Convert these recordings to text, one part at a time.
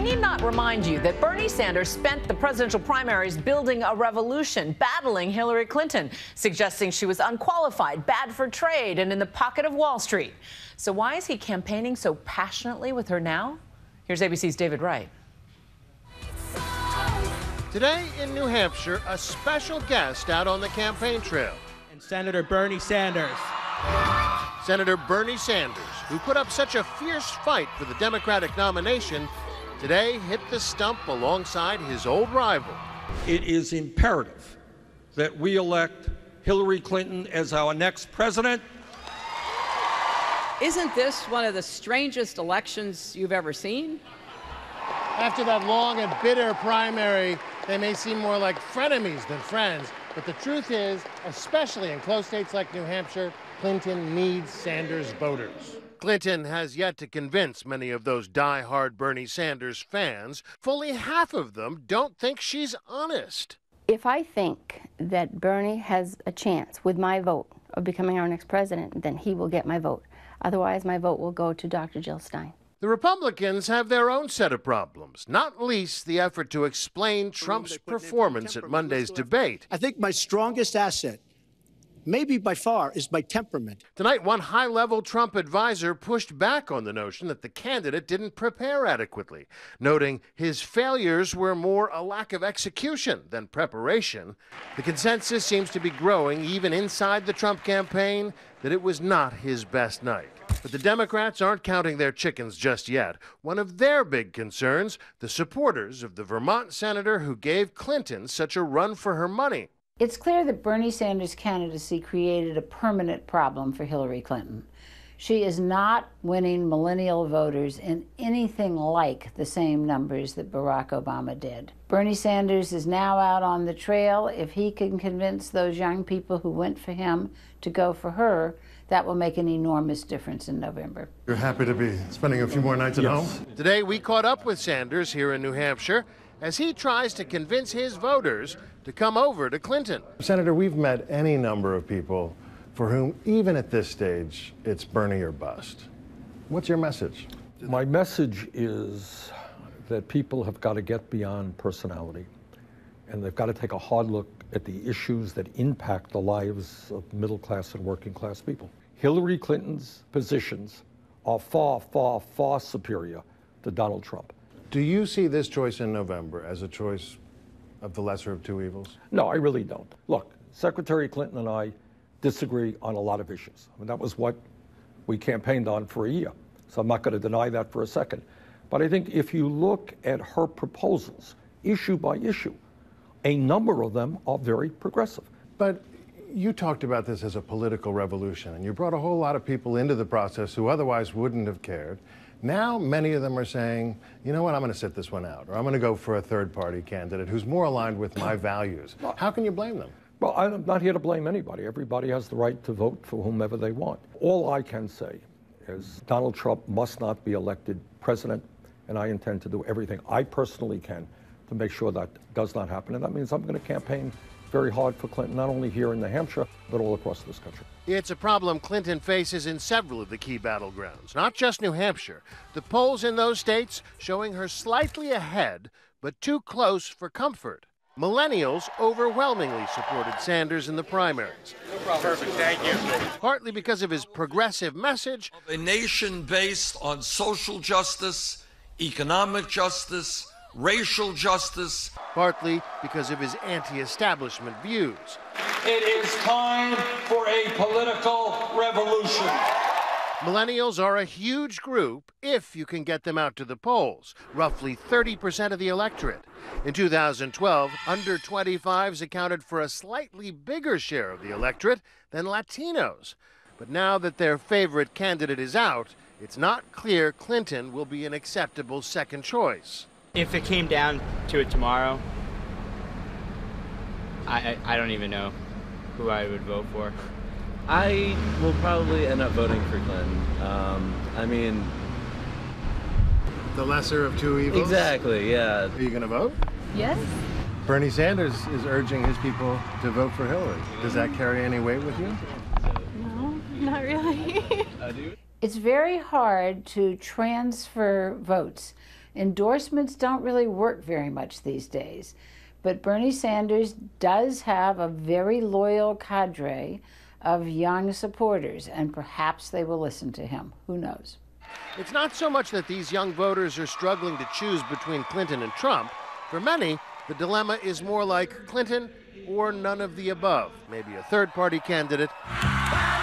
We need not remind you that Bernie Sanders spent the presidential primaries building a revolution, battling Hillary Clinton, suggesting she was unqualified, bad for trade, and in the pocket of Wall Street. So why is he campaigning so passionately with her now? Here's ABC's David Wright. Today in New Hampshire, a special guest out on the campaign trail. And Senator Bernie Sanders. Senator Bernie Sanders, who put up such a fierce fight for the Democratic nomination, today hit the stump alongside his old rival. It is imperative that we elect Hillary Clinton as our next president. Isn't this one of the strangest elections you've ever seen? After that long and bitter primary, they may seem more like frenemies than friends. But the truth is, especially in close states like New Hampshire, Clinton needs Sanders voters. Clinton has yet to convince many of those die-hard Bernie Sanders fans. Fully half of them don't think she's honest. If I think that Bernie has a chance with my vote of becoming our next president, then he will get my vote. Otherwise, my vote will go to Dr. Jill Stein. The Republicans have their own set of problems, not least the effort to explain Trump's performance at Monday's debate. I think my strongest asset, maybe by far, is my temperament. Tonight, one high-level Trump advisor pushed back on the notion that the candidate didn't prepare adequately, noting his failures were more a lack of execution than preparation. The consensus seems to be growing, even inside the Trump campaign, that it was not his best night. But the Democrats aren't counting their chickens just yet. One of their big concerns, the supporters of the Vermont senator who gave Clinton such a run for her money. It's clear that Bernie Sanders' candidacy created a permanent problem for Hillary Clinton. She is not winning millennial voters in anything like the same numbers that Barack Obama did. Bernie Sanders is now out on the trail. If he can convince those young people who went for him to go for her, that will make an enormous difference in November. You're happy to be spending a few more nights at home? Today we caught up with Sanders here in New Hampshire as he tries to convince his voters to come over to Clinton. Senator, we've met any number of people for whom, even at this stage, it's Bernie or bust. What's your message? My message is that people have got to get beyond personality, and they've got to take a hard look at the issues that impact the lives of middle-class and working-class people. Hillary Clinton's positions are far, far, far superior to Donald Trump. Do you see this choice in November as a choice of the lesser of two evils? No, I really don't. Look, Secretary Clinton and I disagree on a lot of issues. I mean, that was what we campaigned on for a year, so I'm not going to deny that for a second. But I think if you look at her proposals, issue by issue, a number of them are very progressive. But you talked about this as a political revolution, and you brought a whole lot of people into the process who otherwise wouldn't have cared. Now, many of them are saying, you know what, I'm going to sit this one out, or I'm going to go for a third-party candidate who's more aligned with my values. How can you blame them? Well, I'm not here to blame anybody. Everybody has the right to vote for whomever they want. All I can say is Donald Trump must not be elected president, and I intend to do everything I personally can to make sure that does not happen. And that means I'm going to campaign very hard for Clinton, not only here in New Hampshire, but all across this country. It's a problem Clinton faces in several of the key battlegrounds, not just New Hampshire. The polls in those states showing her slightly ahead, but too close for comfort. Millennials overwhelmingly supported Sanders in the primaries. No problem. Perfect, thank you. Partly because of his progressive message. A nation based on social justice, economic justice, racial justice. Partly because of his anti-establishment views. It is time for a political revolution. Millennials are a huge group if you can get them out to the polls, roughly 30% of the electorate. In 2012, under 25s accounted for a slightly bigger share of the electorate than Latinos. But now that their favorite candidate is out, it's not clear Clinton will be an acceptable second choice. If it came down to it tomorrow, I don't even know who I would vote for. I will probably end up voting for Clinton. I mean... The lesser of two evils? Exactly, yeah. Are you going to vote? Yes. Bernie Sanders is urging his people to vote for Hillary. Does that carry any weight with you? No, not really. It's very hard to transfer votes Endorsements don't really work very much these days, but Bernie Sanders does have a very loyal cadre of young supporters, and perhaps they will listen to him. Who knows? It's not so much that these young voters are struggling to choose between Clinton and Trump. For many, the dilemma is more like Clinton or none of the above. Maybe a third-party candidate,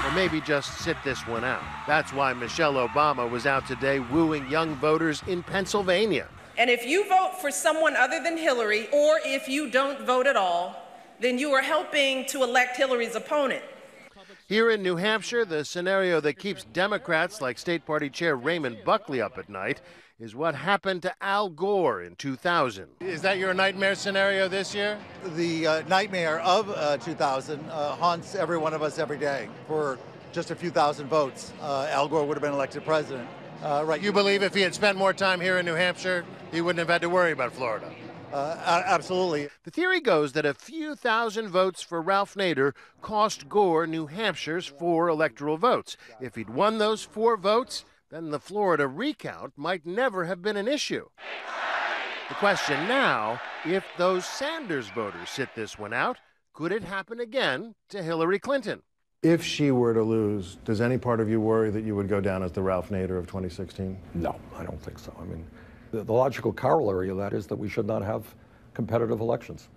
or maybe just sit this one out. That's why Michelle Obama was out today wooing young voters in Pennsylvania. And if you vote for someone other than Hillary, or if you don't vote at all, then you are helping to elect Hillary's opponent. Here in New Hampshire, the scenario that keeps Democrats like State Party Chair Raymond Buckley up at night is what happened to Al Gore in 2000. Is that your nightmare scenario this year? The nightmare of 2000 haunts every one of us every day. For just a few thousand votes, Al Gore would have been elected president. Right. You believe if he had spent more time here in New Hampshire, he wouldn't have had to worry about Florida? Absolutely. The theory goes that a few thousand votes for Ralph Nader cost Gore New Hampshire's 4 electoral votes. If he'd won those 4 votes, then the Florida recount might never have been an issue. The question now, if those Sanders voters sit this one out, could it happen again to Hillary Clinton? If she were to lose, does any part of you worry that you would go down as the Ralph Nader of 2016? No, I don't think so. I mean, the logical corollary of that is that we should not have competitive elections,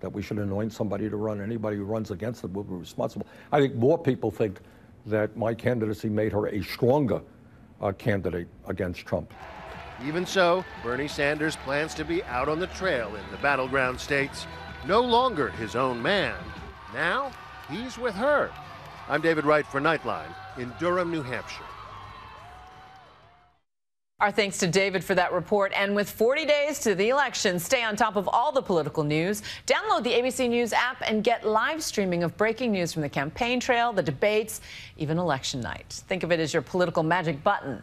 that we should anoint somebody to run. Anybody who runs against them will be responsible. I think more people think that my candidacy made her a stronger candidate against Trump. Even so, Bernie Sanders plans to be out on the trail in the battleground states. No longer his own man. Now, he's with her. I'm David Wright for Nightline in Durham, New Hampshire. Our thanks to David for that report. And with 40 days to the election, stay on top of all the political news. Download the ABC News app and get live streaming of breaking news from the campaign trail, the debates, even election night. Think of it as your political magic button.